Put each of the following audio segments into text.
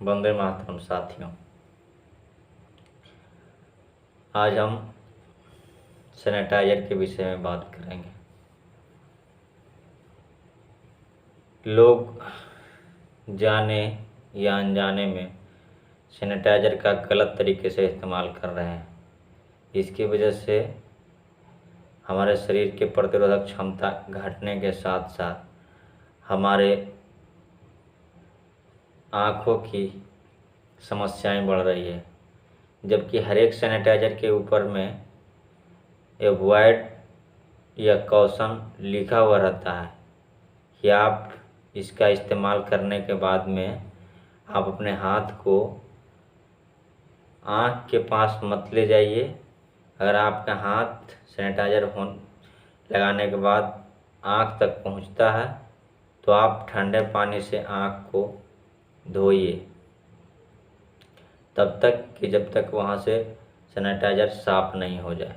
वंदे मातरम साथियों। आज हम सैनिटाइजर के विषय में बात करेंगे। लोग जाने या अनजाने में सैनिटाइजर का गलत तरीके से इस्तेमाल कर रहे हैं। इसकी वजह से हमारे शरीर के प्रतिरोधक क्षमता घटने के साथ साथ हमारे आँखों की समस्याएं बढ़ रही है। जबकि हर एक सैनिटाइजर के ऊपर में एवॉइड या कॉशन लिखा हुआ रहता है कि आप इसका इस्तेमाल करने के बाद में आप अपने हाथ को आँख के पास मत ले जाइए। अगर आपका हाथ सैनिटाइजर लगाने के बाद आँख तक पहुंचता है तो आप ठंडे पानी से आँख को धोइए, तब तक कि जब तक वहाँ से सैनिटाइजर साफ नहीं हो जाए।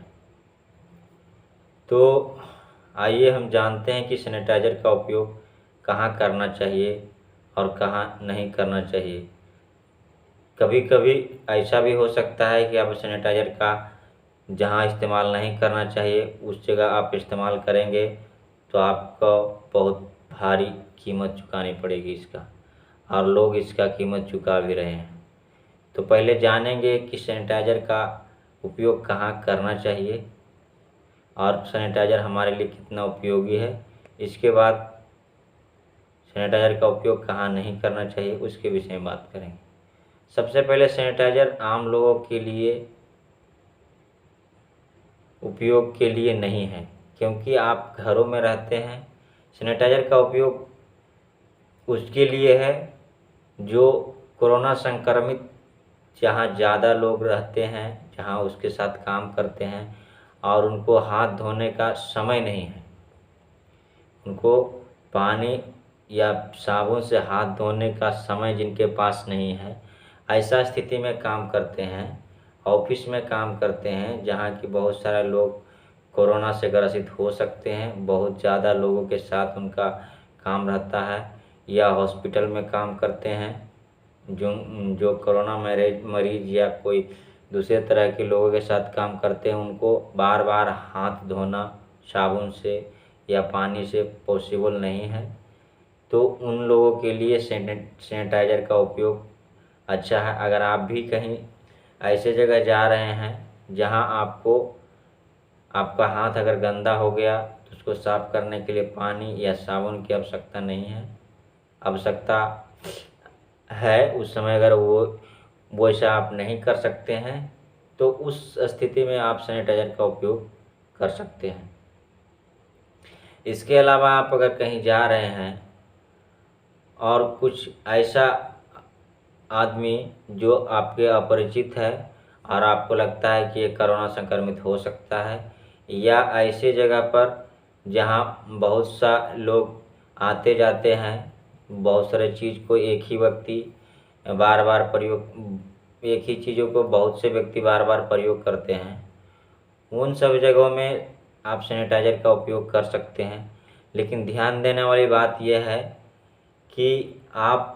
तो आइए हम जानते हैं कि सैनिटाइजर का उपयोग कहाँ करना चाहिए और कहाँ नहीं करना चाहिए। कभी कभी ऐसा भी हो सकता है कि आप सैनिटाइजर का जहाँ इस्तेमाल नहीं करना चाहिए उस जगह आप इस्तेमाल करेंगे तो आपको बहुत भारी कीमत चुकानी पड़ेगी इसका, और लोग इसका कीमत चुका भी रहे हैं। तो पहले जानेंगे कि सैनिटाइजर का उपयोग कहाँ करना चाहिए और सैनिटाइजर हमारे लिए कितना उपयोगी है। इसके बाद सैनिटाइजर का उपयोग कहाँ नहीं करना चाहिए उसके विषय में बात करेंगे। सबसे पहले सैनिटाइजर आम लोगों के लिए उपयोग के लिए नहीं है, क्योंकि आप घरों में रहते हैं। सैनिटाइजर का उपयोग उसके लिए है जो कोरोना संक्रमित जहाँ ज़्यादा लोग रहते हैं, जहाँ उसके साथ काम करते हैं और उनको हाथ धोने का समय नहीं है, उनको पानी या साबुन से हाथ धोने का समय जिनके पास नहीं है, ऐसा स्थिति में काम करते हैं, ऑफिस में काम करते हैं जहाँ की बहुत सारे लोग कोरोना से ग्रसित हो सकते हैं, बहुत ज़्यादा लोगों के साथ उनका काम रहता है, या हॉस्पिटल में काम करते हैं जो कोरोना मरीज या कोई दूसरे तरह के लोगों के साथ काम करते हैं, उनको बार बार हाथ धोना साबुन से या पानी से पॉसिबल नहीं है। तो उन लोगों के लिए सैनिटाइजर का उपयोग अच्छा है। अगर आप भी कहीं ऐसे जगह जा रहे हैं जहां आपका हाथ अगर गंदा हो गया तो उसको साफ करने के लिए पानी या साबुन की आवश्यकता नहीं है, आवश्यकता है उस समय अगर वो ऐसा आप नहीं कर सकते हैं तो उस स्थिति में आप सैनिटाइजर का उपयोग कर सकते हैं। इसके अलावा आप अगर कहीं जा रहे हैं और कुछ ऐसा आदमी जो आपके अपरिचित है और आपको लगता है कि ये कोरोना संक्रमित हो सकता है, या ऐसे जगह पर जहाँ बहुत सा लोग आते जाते हैं, बहुत सारे चीज़ को एक ही व्यक्ति बार बार प्रयोग एक ही चीज़ों को बहुत से व्यक्ति बार बार प्रयोग करते हैं, उन सब जगहों में आप सैनिटाइजर का उपयोग कर सकते हैं। लेकिन ध्यान देने वाली बात यह है कि आप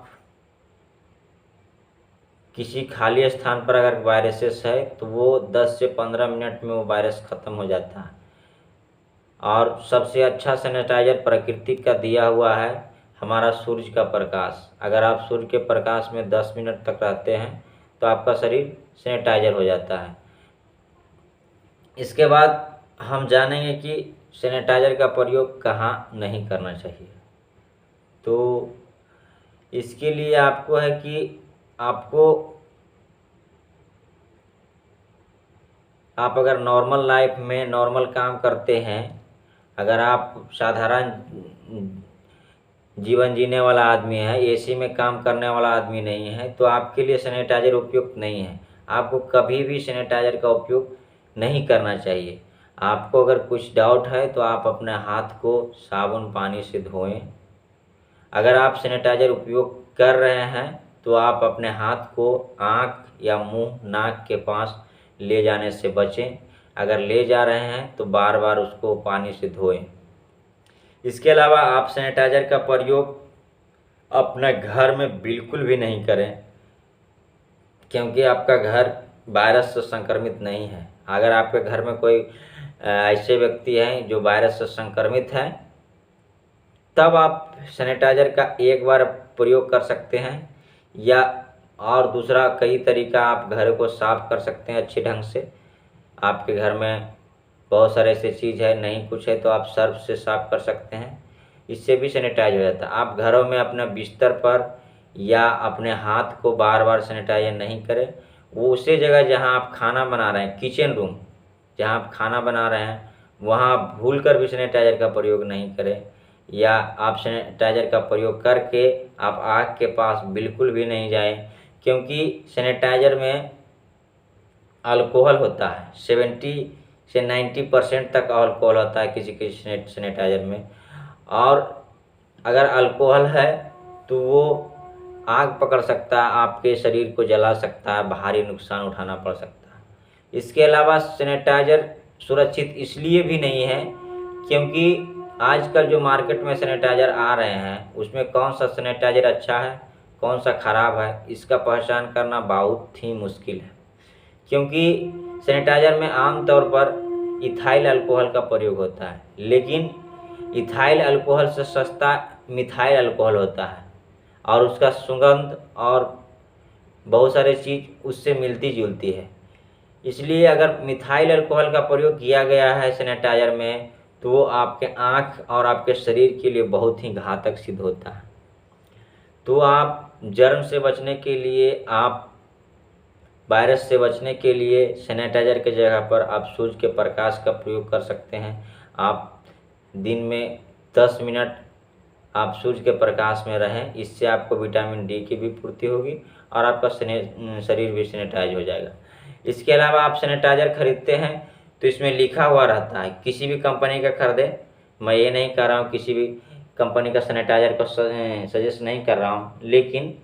किसी खाली स्थान पर अगर वायरसेस है तो वो 10 से 15 मिनट में वो वायरस ख़त्म हो जाता है। और सबसे अच्छा सैनिटाइजर प्रकृति का दिया हुआ है हमारा सूरज का प्रकाश। अगर आप सूर्य के प्रकाश में 10 मिनट तक रहते हैं तो आपका शरीर सैनिटाइजर हो जाता है। इसके बाद हम जानेंगे कि सैनिटाइजर का प्रयोग कहाँ नहीं करना चाहिए। तो इसके लिए आपको है कि आप अगर नॉर्मल लाइफ में नॉर्मल काम करते हैं, अगर आप साधारण जीवन जीने वाला आदमी है, एसी में काम करने वाला आदमी नहीं है, तो आपके लिए सैनिटाइजर उपयुक्त नहीं है। आपको कभी भी सैनिटाइजर का उपयोग नहीं करना चाहिए। आपको अगर कुछ डाउट है तो आप अपने हाथ को साबुन पानी से धोएं। अगर आप सैनिटाइजर उपयोग कर रहे हैं तो आप अपने हाथ को आँख या मुंह नाक के पास ले जाने से बचें। अगर ले जा रहे हैं तो बार बार उसको पानी से धोएं। इसके अलावा आप सैनिटाइजर का प्रयोग अपने घर में बिल्कुल भी नहीं करें। क्योंकि आपका घर वायरस से संक्रमित नहीं है। अगर आपके घर में कोई ऐसे व्यक्ति हैं जो वायरस से संक्रमित हैं, तब आप सैनिटाइज़र का एक बार प्रयोग कर सकते हैं, या और दूसरा कई तरीका आप घर को साफ़ कर सकते हैं अच्छे ढंग से। आपके घर में बहुत सारे ऐसे चीज़ है, नहीं कुछ है तो आप सर्फ से साफ़ कर सकते हैं, इससे भी सैनिटाइज हो जाता है। आप घरों में अपने बिस्तर पर या अपने हाथ को बार बार सैनिटाइज नहीं करें। वो उसी जगह जहां आप खाना बना रहे हैं, किचन रूम जहां आप खाना बना रहे हैं, वहां भूल कर भी सैनिटाइज़र का प्रयोग नहीं करें, या आप सैनिटाइज़र का प्रयोग करके आप आग के पास बिल्कुल भी नहीं जाएं, क्योंकि सैनिटाइज़र में अल्कोहल होता है। 70 से 90% तक अल्कोहल होता है किसी किसी सैनिटाइज़र में, और अगर अल्कोहल है तो वो आग पकड़ सकता है, आपके शरीर को जला सकता है, भारी नुकसान उठाना पड़ सकता है। इसके अलावा सैनिटाइज़र सुरक्षित इसलिए भी नहीं है क्योंकि आजकल जो मार्केट में सैनिटाइज़र आ रहे हैं, उसमें कौन सा सैनिटाइज़र अच्छा है, कौन सा ख़राब है, इसका पहचान करना बहुत ही मुश्किल है। क्योंकि सैनिटाइज़र में आम तौर पर इथाइल अल्कोहल का प्रयोग होता है, लेकिन इथाइल अल्कोहल से सस्ता मिथाइल अल्कोहल होता है, और उसका सुगंध और बहुत सारे चीज़ उससे मिलती जुलती है। इसलिए अगर मिथाइल अल्कोहल का प्रयोग किया गया है सैनिटाइज़र में, तो वो आपके आँख और आपके शरीर के लिए बहुत ही घातक सिद्ध होता है। तो आप जर्म से बचने के लिए, आप वायरस से बचने के लिए सैनिटाइज़र के जगह पर आप सूर्य के प्रकाश का प्रयोग कर सकते हैं। आप दिन में 10 मिनट आप सूर्य के प्रकाश में रहें, इससे आपको विटामिन डी की भी पूर्ति होगी और आपका शरीर भी सैनिटाइज हो जाएगा। इसके अलावा आप सैनिटाइज़र खरीदते हैं तो इसमें लिखा हुआ रहता है, किसी भी कंपनी का खरीदें। मैं ये नहीं कर रहा हूँ किसी भी कंपनी का सैनिटाइज़र को सजेस्ट नहीं कर रहा हूँ, लेकिन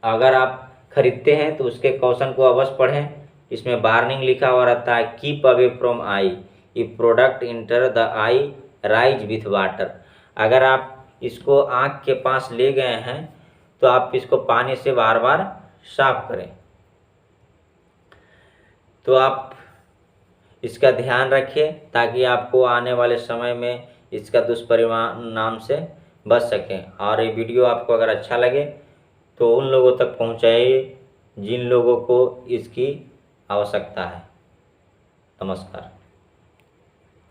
अगर आप खरीदते हैं तो उसके कौशन को अवश्य पढ़ें। इसमें वार्निंग लिखा हुआ रहता है, keep away from I, if product enter the I rise with water. अगर आप इसको आँख के पास ले गए हैं तो आप इसको पानी से बार बार साफ करें। तो आप इसका ध्यान रखिए ताकि आपको आने वाले समय में इसका दुष्परिणाम से बच सकें। और ये वीडियो आपको अगर अच्छा लगे तो उन लोगों तक पहुंचाइए जिन लोगों को इसकी आवश्यकता है। नमस्कार।